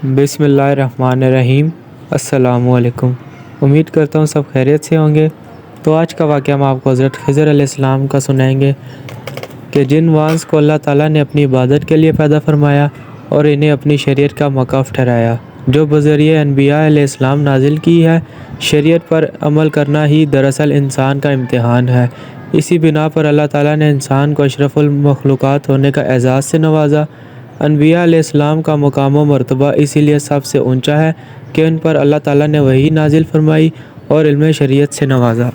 بسم اللہ الرحمن الرحیم۔ السلام علیکم۔ امید کرتا ہوں سب خیریت سے ہوں گے۔ تو آج کا واقعہ ہم آپ کو حضرت خضر علیہ السلام کا سنائیں گے کہ جن وانس کو اللہ تعالیٰ نے اپنی عبادت کے لیے پیدا فرمایا اور انہیں اپنی شریعت کا موقف ٹھہرایا جو بذریعہ انبیاء علیہ السلام نازل کی ہے۔ شریعت پر عمل کرنا ہی دراصل انسان کا امتحان ہے۔ اسی بنا پر اللہ تعالیٰ نے انسان کو اشرف المخلوقات ہونے کا اعزاز سے نوازا۔ انبیاء علیہ السلام کا مقام و مرتبہ اسی لیے سب سے اونچا ہے کہ ان پر اللہ تعالیٰ نے وحی نازل فرمائی اور علم شریعت سے نوازا۔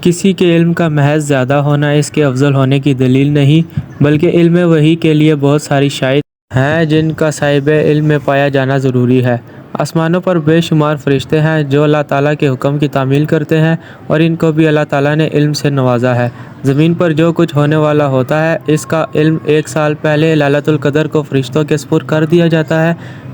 کسی کے علم کا محض زیادہ ہونا اس کے افضل ہونے کی دلیل نہیں، بلکہ علم وحی کے لیے بہت ساری شرائط ہیں جن کا صاحب علم میں پایا جانا ضروری ہے۔ آسمانوں پر بے شمار فرشتے ہیں جو اللہ تعالیٰ کے حکم کی تعمیل کرتے ہیں اور ان کو بھی اللہ تعالیٰ نے علم سے نوازا ہے۔ زمین پر جو کچھ ہونے والا ہوتا ہے اس کا علم 1 سال پہلے لیلۃ القدر کو فرشتوں کے سپرد کر دیا جاتا ہے۔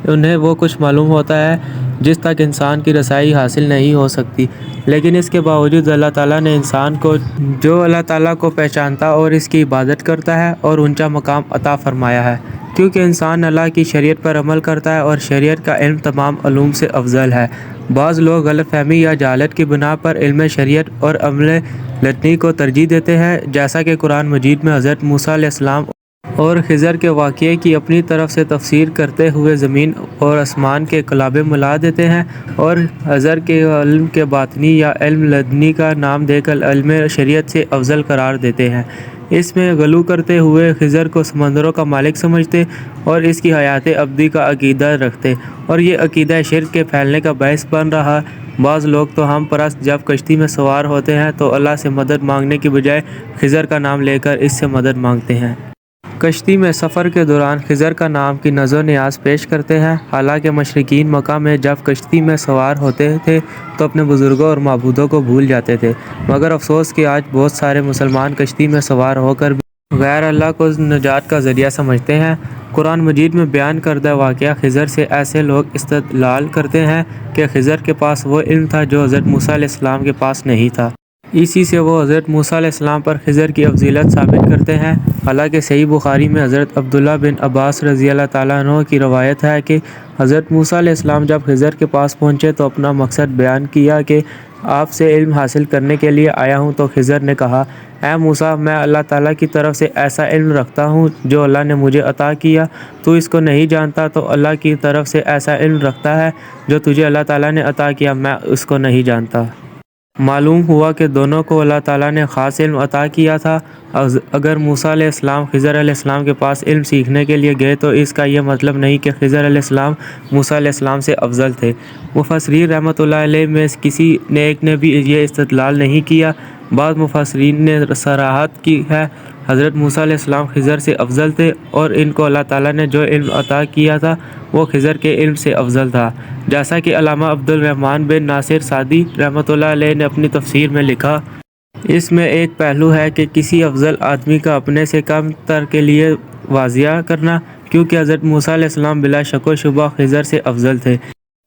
انہیں وہ کچھ معلوم ہوتا ہے جس تک انسان کی رسائی حاصل نہیں ہو سکتی، لیکن اس کے باوجود اللہ تعالیٰ نے انسان کو جو اللہ تعالیٰ کو پہچانتا اور اس کی عبادت کرتا ہے اور اونچا مقام عطا فرمایا ہے، کیونکہ انسان اللہ کی شریعت پر عمل کرتا ہے اور شریعت کا علم تمام علوم سے افضل ہے۔ بعض لوگ غلط فہمی یا جہالت کی بنا پر علم شریعت اور عمل لدنی کو ترجیح دیتے ہیں، جیسا کہ قرآن مجید میں حضرت موسیٰ علیہ السلام اور خضر کے واقعے کی اپنی طرف سے تفسیر کرتے ہوئے زمین اور آسمان کے قلابے ملا دیتے ہیں اور خضر کے علم کے باطنی یا علم لدنی کا نام دے کر علم شریعت سے افضل قرار دیتے ہیں۔ اس میں غلو کرتے ہوئے خضر کو سمندروں کا مالک سمجھتے اور اس کی حیات ابدی کا عقیدہ رکھتے، اور یہ عقیدہ شرک کے پھیلنے کا باعث بن رہا۔ بعض لوگ تو ہم پرست جب کشتی میں سوار ہوتے ہیں تو اللہ سے مدد مانگنے کی بجائے خضر کا نام لے کر اس سے مدد مانگتے ہیں۔ کشتی میں سفر کے دوران خضر کا نام کی نذر و نیاز پیش کرتے ہیں، حالانکہ مشرکین مکہ میں جب کشتی میں سوار ہوتے تھے تو اپنے بزرگوں اور معبودوں کو بھول جاتے تھے، مگر افسوس کہ آج بہت سارے مسلمان کشتی میں سوار ہو کر بھی غیر اللہ کو نجات کا ذریعہ سمجھتے ہیں۔ قرآن مجید میں بیان کردہ واقعہ خضر سے ایسے لوگ استدلال کرتے ہیں کہ خضر کے پاس وہ علم تھا جو حضرت موسیٰ علیہ السلام کے پاس نہیں تھا۔ اسی سے وہ حضرت موسیٰ علیہ السلام پر خضر کی فضیلت ثابت کرتے ہیں، حالانکہ صحیح بخاری میں حضرت عبداللہ بن عباس رضی اللہ تعالیٰ عنہ کی روایت ہے کہ حضرت موسیٰ علیہ السلام جب خضر کے پاس پہنچے تو اپنا مقصد بیان کیا کہ آپ سے علم حاصل کرنے کے لیے آیا ہوں، تو خضر نے کہا، اے موسیٰ، میں اللہ تعالیٰ کی طرف سے ایسا علم رکھتا ہوں جو اللہ نے مجھے عطا کیا، تو اس کو نہیں جانتا، تو اللہ کی طرف سے ایسا علم رکھتا ہے جو تجھے اللہ تعالیٰ نے عطا کیا، میں اس کو نہیں جانتا۔ معلوم ہوا کہ دونوں کو اللہ تعالیٰ نے خاص علم عطا کیا تھا۔ اگر موسیٰ علیہ السلام خضر علیہ السلام کے پاس علم سیکھنے کے لیے گئے تو اس کا یہ مطلب نہیں کہ خضر علیہ السلام موسیٰ علیہ السلام سے افضل تھے۔ مفسرین رحمۃ اللہ علیہ میں کسی نے ایک نے بھی یہ استدلال نہیں کیا۔ بعض مفسرین نے صراحت کی ہے حضرت موسیٰ علیہ السلام خضر سے افضل تھے اور ان کو اللہ تعالیٰ نے جو علم عطا کیا تھا وہ خضر کے علم سے افضل تھا، جیسا کہ علامہ عبد الرحمن بن ناصر سعدی رحمۃ اللہ علیہ نے اپنی تفسیر میں لکھا۔ اس میں ایک پہلو ہے کہ کسی افضل آدمی کا اپنے سے کم تر کے لیے واضح کرنا، کیونکہ حضرت موسیٰ علیہ السلام بلا شک و شبہ خضر سے افضل تھے۔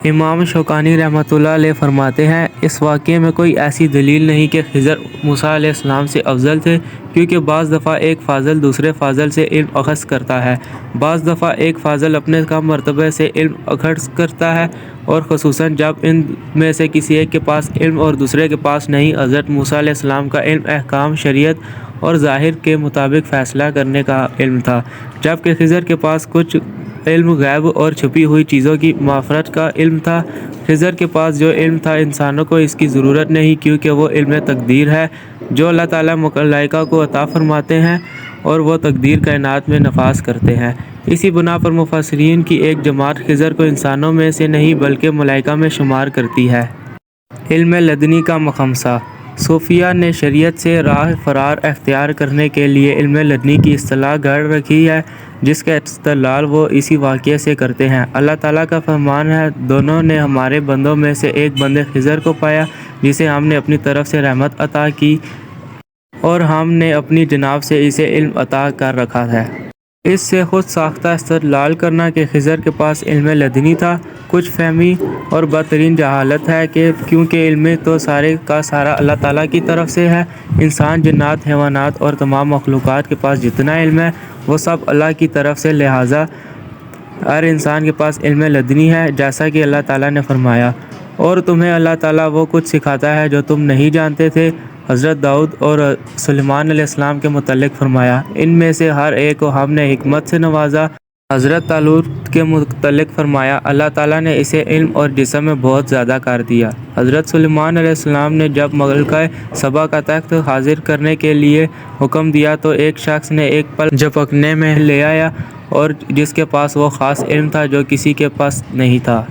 امام شوکانی رحمۃ اللہ علیہ فرماتے ہیں، اس واقعے میں کوئی ایسی دلیل نہیں کہ خضر موسیٰ علیہ السلام سے افضل تھے، کیونکہ بعض دفعہ ایک فاضل دوسرے فاضل سے علم اخذ کرتا ہے، بعض دفعہ ایک فاضل اپنے کم مرتبے سے علم اخذ کرتا ہے، اور خصوصاً جب ان میں سے کسی ایک کے پاس علم اور دوسرے کے پاس نہیں۔ حضرت موسیٰ علیہ السلام کا علم احکام شریعت اور ظاہر کے مطابق فیصلہ کرنے کا علم تھا، جبکہ خضر کے پاس کچھ علم غیب اور چھپی ہوئی چیزوں کی معرفت کا علم تھا۔ خضر کے پاس جو علم تھا انسانوں کو اس کی ضرورت نہیں، کیونکہ وہ علم تقدیر ہے جو اللہ تعالیٰ ملائکہ کو عطا فرماتے ہیں اور وہ تقدیر کائنات میں نفاذ کرتے ہیں۔ اسی بنا پر مفسرین کی ایک جماعت خضر کو انسانوں میں سے نہیں بلکہ ملائکہ میں شمار کرتی ہے۔ علم لدنی کا مخمصہ۔ صوفیہ نے شریعت سے راہ فرار اختیار کرنے کے لیے علم لدنی کی اصطلاح گھڑ رکھی ہے، جس کا استدلال وہ اسی واقعے سے کرتے ہیں۔ اللہ تعالیٰ کا فرمان ہے، دونوں نے ہمارے بندوں میں سے ایک بندے خضر کو پایا جسے ہم نے اپنی طرف سے رحمت عطا کی اور ہم نے اپنی جناب سے اسے علم عطا کر رکھا ہے۔ اس سے خود ساختہ استدلال کرنا کہ خضر کے پاس علم لدنی تھا کچھ فہمی اور بدترین جہالت ہے، کہ کیونکہ علم تو سارے کا سارا اللہ تعالیٰ کی طرف سے ہے۔ انسان، جنات، حیوانات اور تمام مخلوقات کے پاس جتنا علم ہے وہ سب اللہ کی طرف سے، لہٰذا ہر انسان کے پاس علم لدنی ہے، جیسا کہ اللہ تعالیٰ نے فرمایا، اور تمہیں اللہ تعالیٰ وہ کچھ سکھاتا ہے جو تم نہیں جانتے تھے۔ حضرت داؤد اور سلیمان علیہ السلام کے متعلق فرمایا، ان میں سے ہر ایک کو ہم نے حکمت سے نوازا۔ حضرت طالوت کے متعلق فرمایا، اللہ تعالیٰ نے اسے علم اور جسم میں بہت زیادہ کر دیا۔ حضرت سلیمان علیہ السلام نے جب ملکہ سبا کا تخت حاضر کرنے کے لیے حکم دیا تو ایک شخص نے ایک پل جھپکنے میں لے آیا اور جس کے پاس وہ خاص علم تھا جو کسی کے پاس نہیں تھا۔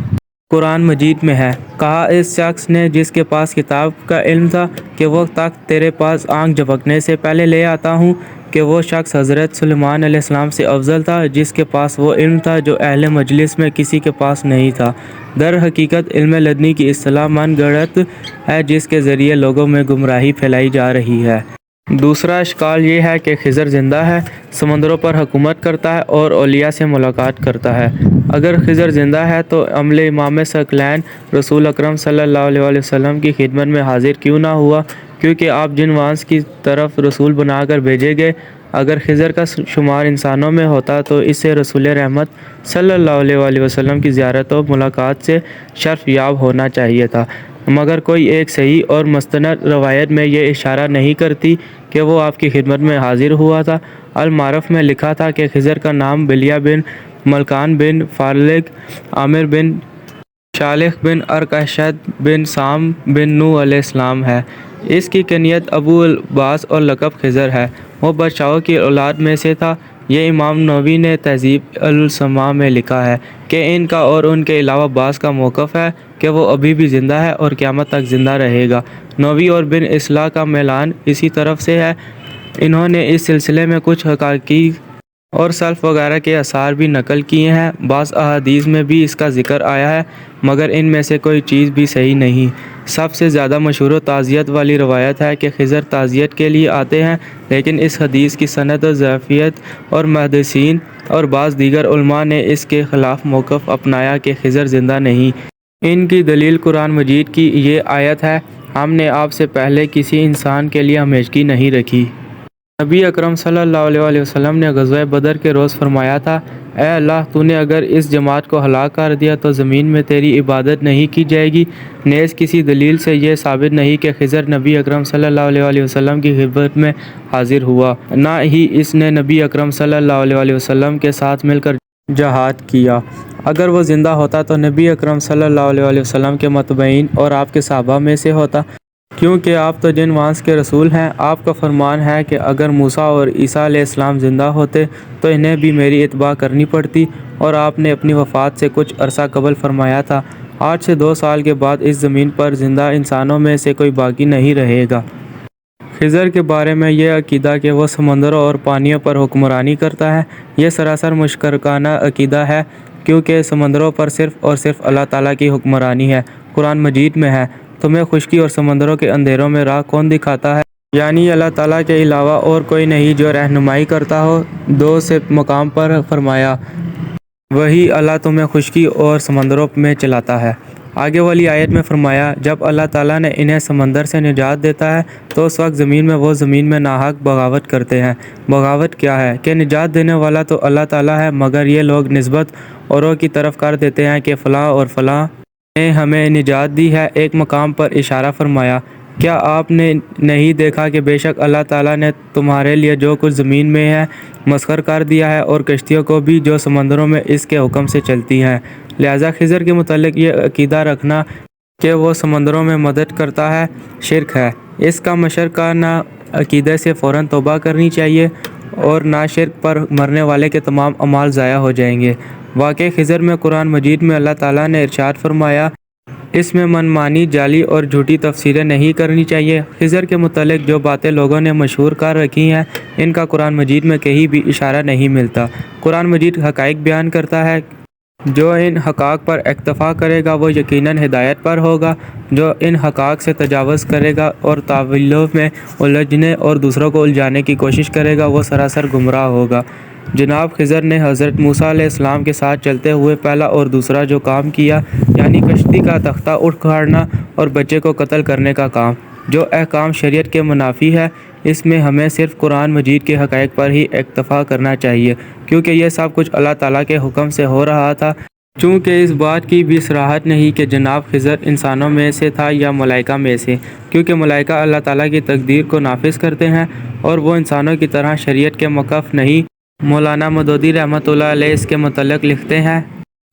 قرآن مجید میں ہے، کہا اس شخص نے جس کے پاس کتاب کا علم تھا کہ وہ تخت تیرے پاس آنکھ جھپکنے سے پہلے لے آتا ہوں، کہ وہ شخص حضرت سلیمان علیہ السلام سے افضل تھا جس کے پاس وہ علم تھا جو اہل مجلس میں کسی کے پاس نہیں تھا۔ در حقیقت علم لدنی کی اصطلاح من گھڑت ہے جس کے ذریعے لوگوں میں گمراہی پھیلائی جا رہی ہے۔ دوسرا اشکال یہ ہے کہ خضر زندہ ہے، سمندروں پر حکومت کرتا ہے اور اولیاء سے ملاقات کرتا ہے۔ اگر خضر زندہ ہے تو عمل امام ثقلین رسول اکرم صلی اللہ علیہ وسلم کی خدمت میں حاضر کیوں نہ ہوا؟ کیونکہ آپ جن وانس کی طرف رسول بنا کر بھیجے گئے۔ اگر خضر کا شمار انسانوں میں ہوتا تو اسے رسول رحمت صلی اللہ علیہ وسلم کی زیارت و ملاقات سے شرف یاب ہونا چاہیے تھا، مگر کوئی ایک صحیح اور مستند روایت میں یہ اشارہ نہیں کرتی کہ وہ آپ کی خدمت میں حاضر ہوا تھا۔ المعارف میں لکھا تھا کہ خضر کا نام بلیہ بن ملکان بن فالق عامر بن شالخ بن ارکشد بن سام بن نوح علیہ السلام ہے۔ اس کی کنیت ابو العباس اور لقب خضر ہے۔ وہ بادشاہوں کی اولاد میں سے تھا۔ یہ امام نووی نے تہذیب الاسماء میں لکھا ہے کہ ان کا اور ان کے علاوہ بعض کا موقف ہے کہ وہ ابھی بھی زندہ ہے اور قیامت تک زندہ رہے گا۔ نووی اور بن اصلاح کا میلان اسی طرف سے ہے۔ انہوں نے اس سلسلے میں کچھ حقائق اور سلف وغیرہ کے آثار بھی نقل کیے ہیں۔ بعض احادیث میں بھی اس کا ذکر آیا ہے، مگر ان میں سے کوئی چیز بھی صحیح نہیں۔ سب سے زیادہ مشہور و تعزیت والی روایت ہے کہ خضر تعزیت کے لیے آتے ہیں، لیکن اس حدیث کی سند ضعیفیت اور محدثین اور بعض دیگر علماء نے اس کے خلاف موقف اپنایا کہ خضر زندہ نہیں۔ ان کی دلیل قرآن مجید کی یہ آیت ہے، ہم نے آپ سے پہلے کسی انسان کے لیے ہمیشگی نہیں رکھی۔ نبی اکرم صلی اللہ علیہ وسلم نے غزوہ بدر کے روز فرمایا تھا، اے اللہ تو نے اگر اس جماعت کو ہلاک کر دیا تو زمین میں تیری عبادت نہیں کی جائے گی۔ نیز کسی دلیل سے یہ ثابت نہیں کہ خضر نبی اکرم صلی اللہ علیہ وسلم کی خدمت میں حاضر ہوا، نہ ہی اس نے نبی اکرم صلی اللہ علیہ وسلم کے ساتھ مل کر جہاد کیا۔ اگر وہ زندہ ہوتا تو نبی اکرم صلی اللہ علیہ وسلم کے متبعین اور آپ کے صحابہ میں سے ہوتا، کیونکہ آپ تو جن وانس کے رسول ہیں۔ آپ کا فرمان ہے کہ اگر موسیٰ اور عیسیٰ علیہ السلام زندہ ہوتے تو انہیں بھی میری اتباع کرنی پڑتی، اور آپ نے اپنی وفات سے کچھ عرصہ قبل فرمایا تھا، 8 سے 2 سال کے بعد اس زمین پر زندہ انسانوں میں سے کوئی باقی نہیں رہے گا۔ خضر کے بارے میں یہ عقیدہ کہ وہ سمندروں اور پانیوں پر حکمرانی کرتا ہے، یہ سراسر مشرکانہ عقیدہ ہے، کیونکہ سمندروں پر صرف اور صرف اللہ تعالیٰ کی حکمرانی ہے۔ قرآن مجید میں ہے، تمہیں خشکی اور سمندروں کے اندھیروں میں راہ کون دکھاتا ہے؟ یعنی اللہ تعالیٰ کے علاوہ اور کوئی نہیں جو رہنمائی کرتا ہو۔ 2 سے مقام پر فرمایا، وہی اللہ تمہیں خشکی اور سمندروں میں چلاتا ہے۔ آگے والی آیت میں فرمایا، جب اللہ تعالیٰ نے انہیں سمندر سے نجات دیتا ہے تو اس وقت زمین میں وہ زمین میں ناحق بغاوت کرتے ہیں۔ بغاوت کیا ہے کہ نجات دینے والا تو اللہ تعالیٰ ہے، مگر یہ لوگ نسبت اوروں کی طرف کر دیتے ہیں کہ فلاں اور فلاں نے ہمیں نجات دی ہے۔ ایک مقام پر اشارہ فرمایا، کیا آپ نے نہیں دیکھا کہ بے شک اللہ تعالیٰ نے تمہارے لیے جو کچھ زمین میں ہے مسخر کر دیا ہے، اور کشتیوں کو بھی جو سمندروں میں اس کے حکم سے چلتی ہیں۔ لہٰذا خضر کے متعلق یہ عقیدہ رکھنا کہ وہ سمندروں میں مدد کرتا ہے شرک ہے۔ اس کا مشرکانہ عقیدے سے فوراً توبہ کرنی چاہیے، اور نہ شرک پر مرنے والے کے تمام اعمال ضائع ہو جائیں گے۔ واقع خضر میں قرآن مجید میں اللہ تعالیٰ نے ارشاد فرمایا، اس میں منمانی، جعلی اور جھوٹی تفسیریں نہیں کرنی چاہیے۔ خضر کے متعلق جو باتیں لوگوں نے مشہور کر رکھی ہیں، ان کا قرآن مجید میں کہیں بھی اشارہ نہیں ملتا۔ قرآن مجید حقائق بیان کرتا ہے، جو ان حقائق پر اکتفا کرے گا وہ یقیناً ہدایت پر ہوگا، جو ان حقائق سے تجاوز کرے گا اور تاویلوں میں الجھنے اور دوسروں کو الجھانے کی کوشش کرے گا وہ سراسر گمراہ ہوگا۔ جناب خضر نے حضرت موسیٰ علیہ السلام کے ساتھ چلتے ہوئے پہلا اور دوسرا جو کام کیا، یعنی کشتی کا تختہ اکھاڑنا اور بچے کو قتل کرنے کا کام، جو احکام شریعت کے منافی ہے، اس میں ہمیں صرف قرآن مجید کے حقائق پر ہی اکتفا کرنا چاہیے، کیونکہ یہ سب کچھ اللہ تعالیٰ کے حکم سے ہو رہا تھا۔ چونکہ اس بات کی بھی صراحت نہیں کہ جناب خضر انسانوں میں سے تھا یا ملائکہ میں سے، کیونکہ ملائکہ اللہ تعالیٰ کی تقدیر کو نافذ کرتے ہیں اور وہ انسانوں کی طرح شریعت کے موقف نہیں۔ مولانا مودودی رحمۃ اللہ علیہ اس کے متعلق لکھتے ہیں،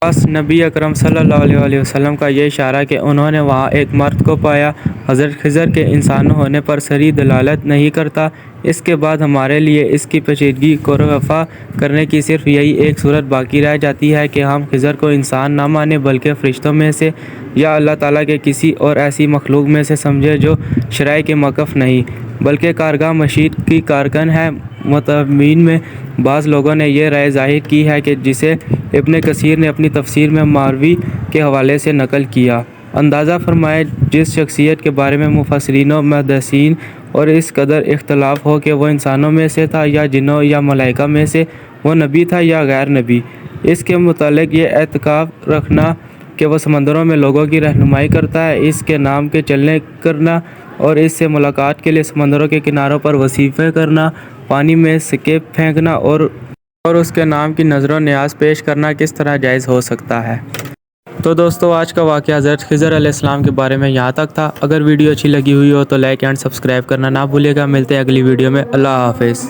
بس نبی اکرم صلی اللہ علیہ وسلم کا یہ اشارہ کہ انہوں نے وہاں ایک مرد کو پایا، حضرت خضر کے انسان ہونے پر صریح دلالت نہیں کرتا۔ اس کے بعد ہمارے لیے اس کی پیچیدگی کو رفع کرنے کی صرف یہی ایک صورت باقی رہ جاتی ہے کہ ہم خضر کو انسان نہ مانیں بلکہ فرشتوں میں سے یا اللہ تعالیٰ کے کسی اور ایسی مخلوق میں سے سمجھیں جو شرع کے موقف نہیں بلکہ کارگاہ مشیت کی کارکن ہے۔ متابعین میں بعض لوگوں نے یہ رائے ظاہر کی ہے کہ جسے ابن کثیر نے اپنی تفسیر میں ماوردی کے حوالے سے نقل کیا۔ اندازہ فرمائیں جس شخصیت کے بارے میں مفسرین و محدثین اور اس قدر اختلاف ہو کہ وہ انسانوں میں سے تھا یا جنوں یا ملائکہ میں سے، وہ نبی تھا یا غیر نبی۔ اس کے متعلق یہ اعتقاد رکھنا کہ وہ سمندروں میں لوگوں کی رہنمائی کرتا ہے، اس کے نام کے چلنے کرنا اور اس سے ملاقات کے لیے سمندروں کے کناروں پر وظیفے کرنا، پانی میں سکے پھینکنا اور اس کے نام کی نظر و نیاز پیش کرنا کس طرح جائز ہو سکتا ہے۔ تو دوستو آج کا واقعہ حضرت خضر علیہ السلام کے بارے میں یہاں تک تھا۔ اگر ویڈیو اچھی لگی ہوئی ہو تو لائک اینڈ سبسکرائب کرنا نہ بھولیے گا۔ ملتے ہیں اگلی ویڈیو میں۔ اللہ حافظ۔